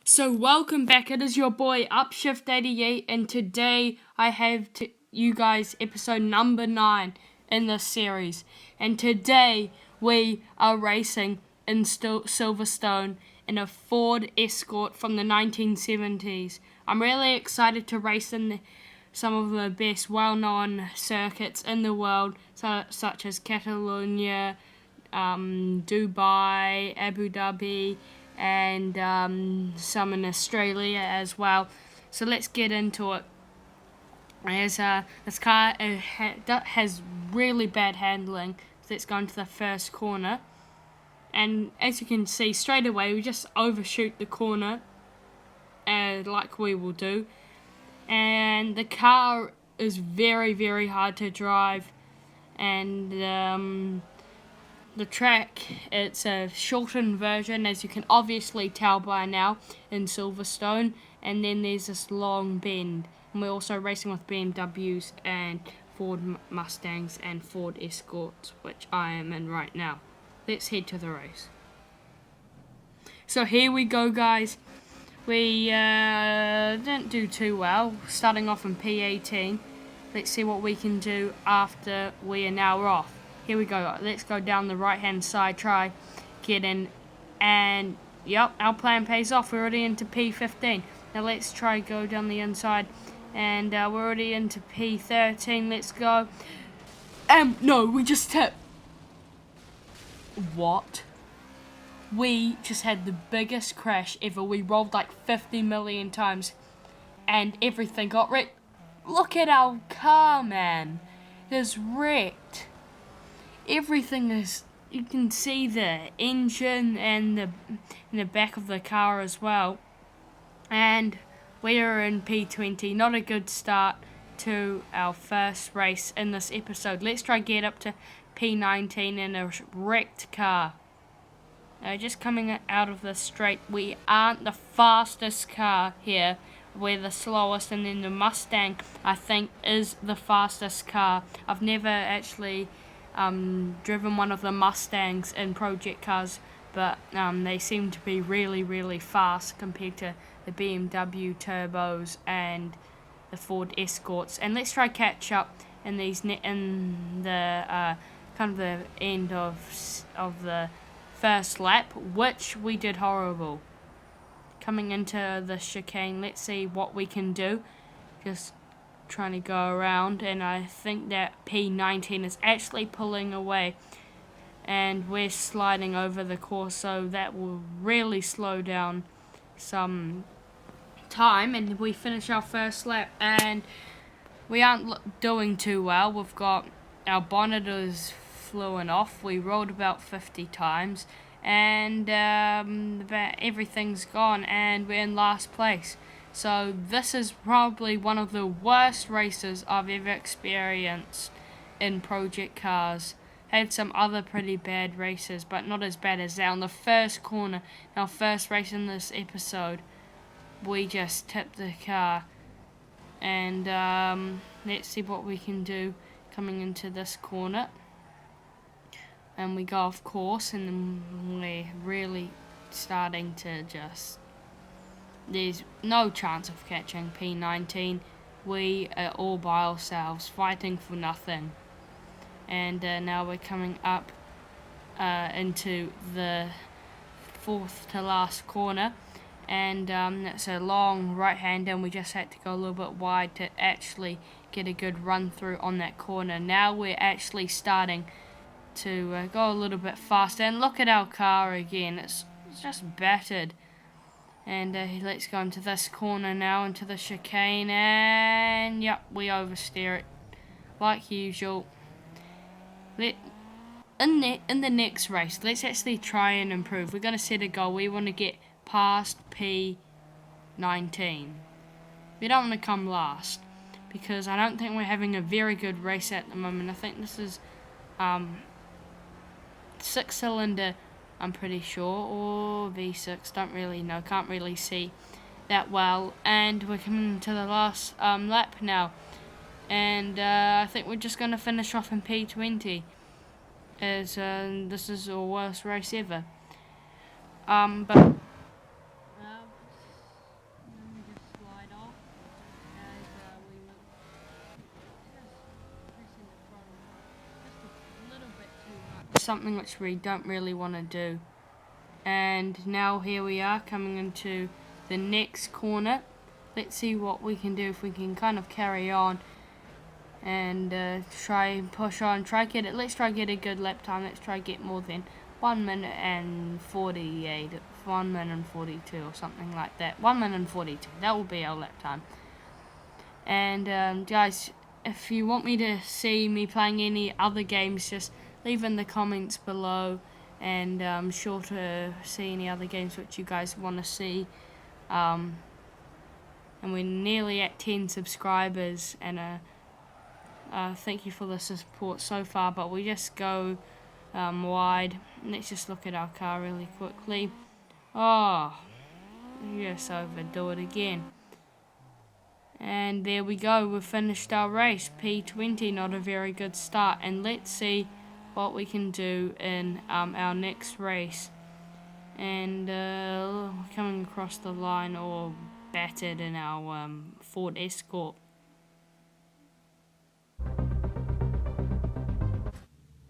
So welcome back, it is your boy Upshift88, and today I have you guys episode number 9 in this series. And today we are racing in Silverstone in a Ford Escort from the 1970s. I'm really excited to race in some of the best well-known circuits in the world, such as Catalonia, Dubai, Abu Dhabi, and some in Australia as well. So let's get into it. As this car has really bad handling. So let's go into the first corner, and as you can see straight away, we just overshoot the corner, like we will do. And the car is very, very hard to drive, and the track, it's a shortened version, as you can obviously tell by now, in Silverstone. And then there's this long bend. And we're also racing with BMWs and Ford Mustangs and Ford Escorts, which I am in right now. Let's head to the race. So here we go, guys. We didn't do too well, starting off in P18. Let's see what we can do after we are now off. Here we go. Let's go down the right-hand side, try get in, and yep, our plan pays off. We're already into P15. Now let's try go down the inside, and we're already into P13. Let's go. No, we just hit. What? We just had the biggest crash ever. We rolled like 50 million times, and everything got wrecked. Look at our car, man. It is wrecked. Everything is, you can see the engine and the back of the car as well. And we are in P20. Not a good start to our first race in this episode. Let's try get up to P19 in a wrecked car. Just coming out of the straight, we aren't the fastest car here. We're the slowest, and then the Mustang, I think, is the fastest car. I've never actually driven one of the Mustangs in project cars, but they seem to be really, really fast compared to the BMW turbos and the Ford Escorts. And let's try catch up in these in the kind of the end of the first lap, which we did horrible. Coming into the chicane, let's see what we can do. Just trying to go around, and I think that P19 is actually pulling away, and we're sliding over the course, so that will really slow down some time. And we finish our first lap, and we aren't doing too well. We've got our bonnet is flew off. We rolled about 50 times, and everything's gone, and we're in last place. So this is probably one of the worst races I've ever experienced in project cars. Had some other pretty bad races, but not as bad as that. On the first corner, our first race in this episode, we just tipped the car. And let's see what we can do coming into this corner. And we go off course, and then we're really starting to just... There's no chance of catching P19. We are all by ourselves, fighting for nothing. And now we're coming up into the fourth to last corner. And it's a long right-hander, and we just had to go a little bit wide to actually get a good run through on that corner. Now we're actually starting to go a little bit faster. And look at our car again. It's just battered. And let's go into this corner now, into the chicane, and yep, we oversteer it like usual. In the next race, let's actually try and improve. We're going to set a goal. We want to get past P19. We don't want to come last, because I don't think we're having a very good race at the moment. I think this is 6-cylinder, I'm pretty sure, or V6, don't really know, can't really see that well. And we're coming to the last lap now, and I think we're just going to finish off in P20, as this is the worst race ever. But something which we don't really want to do. And now here we are coming into the next corner. Let's see what we can do, if we can kind of carry on and try and push on, let's try get a good lap time. Let's try get more than 1 minute and 48, 1 minute and 42 or something like that. 1 minute and 42, that will be our lap time. And guys, if you want me to see me playing any other games, just leave in the comments below, and I'm sure to see any other games which you guys want to see. And we're nearly at 10 subscribers, and thank you for the support so far, but we just go wide. Let's just look at our car really quickly. Oh, yes, overdo it again. And there we go, we've finished our race. P20, not a very good start. And let's see what we can do in our next race. And coming across the line, all battered in our Ford Escort.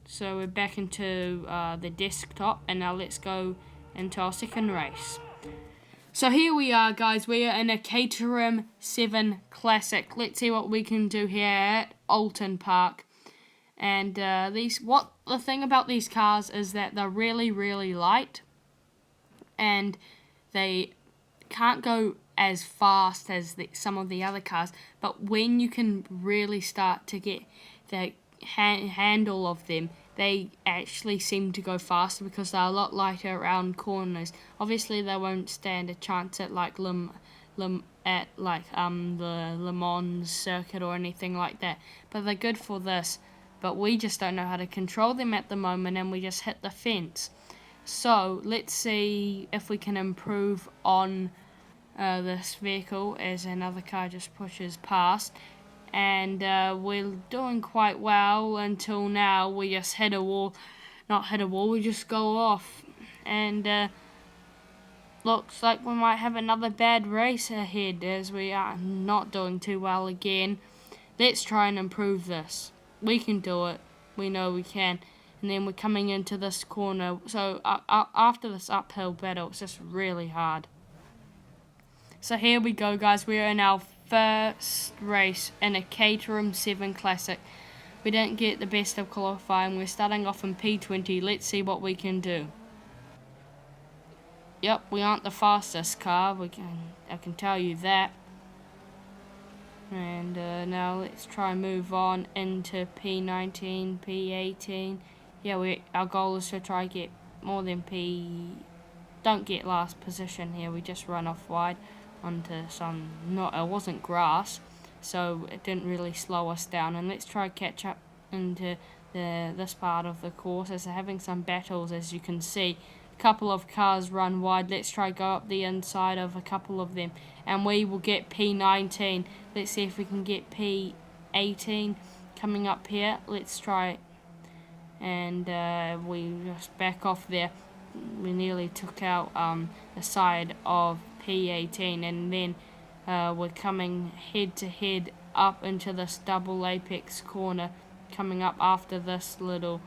So we're back into the desktop, and now let's go into our second race. So here we are, guys. We are in a Caterham 7 Classic. Let's see what we can do here at Alton Park. And the thing about these cars is that they're really, really light, and they can't go as fast as some of the other cars. But when you can really start to get the handle of them, they actually seem to go faster because they're a lot lighter around corners. Obviously, they won't stand a chance at like the Le Mans circuit or anything like that. But they're good for this. But we just don't know how to control them at the moment, and we just hit the fence. So let's see if we can improve on this vehicle as another car just pushes past. And we're doing quite well until now. We just hit a wall. Not hit a wall, we just go off. And looks like we might have another bad race ahead, as we are not doing too well again. Let's try and improve this. We can do it. We know we can. And then we're coming into this corner. So after this uphill battle, it's just really hard. So here we go, guys. We're in our first race in a Caterham 7 Classic. We didn't get the best of qualifying. We're starting off in P20. Let's see what we can do. Yep, we aren't the fastest car. I can tell you that. And now let's try and move on into P19, P18. Yeah, our goal is to try and get more than Don't get last position here. We just run off wide onto it wasn't grass, so it didn't really slow us down. And let's try catch up into this part of the course, as they're having some battles. As you can see, a couple of cars run wide. Let's try go up the inside of a couple of them, and we will get P19. Let's see if we can get P18 coming up here. Let's try it. And we just back off there. We nearly took out the side of P18, and then we're coming head to head up into this double apex corner, coming up after this little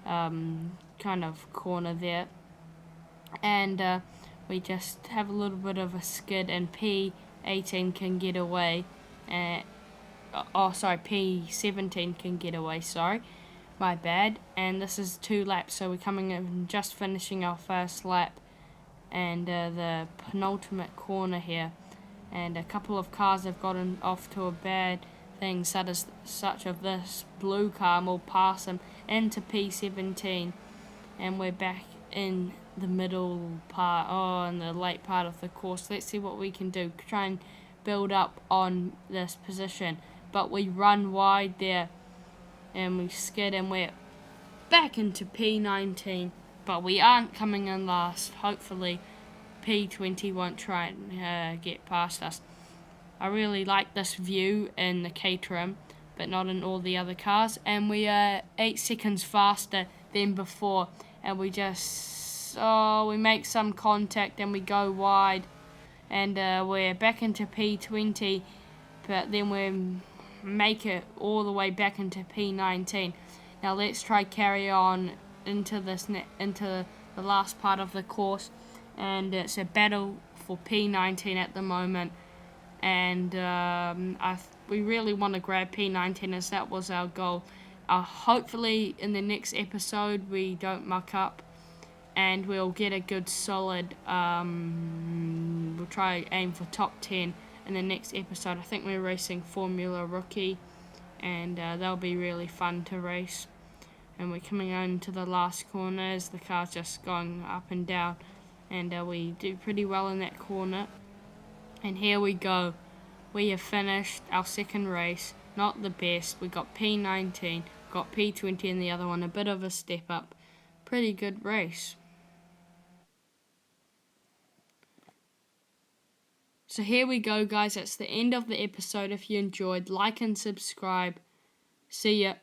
kind of corner there. And we just have a little bit of a skid, and P18 can get away. P17 can get away, sorry. My bad. And this is 2 laps, so we're coming in, just finishing our first lap, and the penultimate corner here. And a couple of cars have gotten off to a bad thing, such as this blue car, and we'll pass them into P17, and we're back in the middle part, in the late part of the course. Let's see what we can do, try and build up on this position. But we run wide there, and we skid, and we're back into P19, but we aren't coming in last. Hopefully P20 won't try and get past us. I really like this view in the Caterham, but not in all the other cars. And we are 8 seconds faster than before, and we just we make some contact and we go wide, and we're back into P20, but then we make it all the way back into P19. Now let's try carry on into into the last part of the course, and it's a battle for P19 at the moment. And we really want to grab P19 as that was our goal. Hopefully in the next episode we don't muck up and we'll get a good solid, we'll try aim for top 10 in the next episode. I think we're racing Formula Rookie, and that'll be really fun to race. And we're coming on to the last corners, the car's just going up and down, and we do pretty well in that corner. And here we go. We have finished our second race. Not the best. We got P19, got P20 in the other one. A bit of a step up. Pretty good race. So here we go, guys. That's the end of the episode. If you enjoyed, like and subscribe. See ya.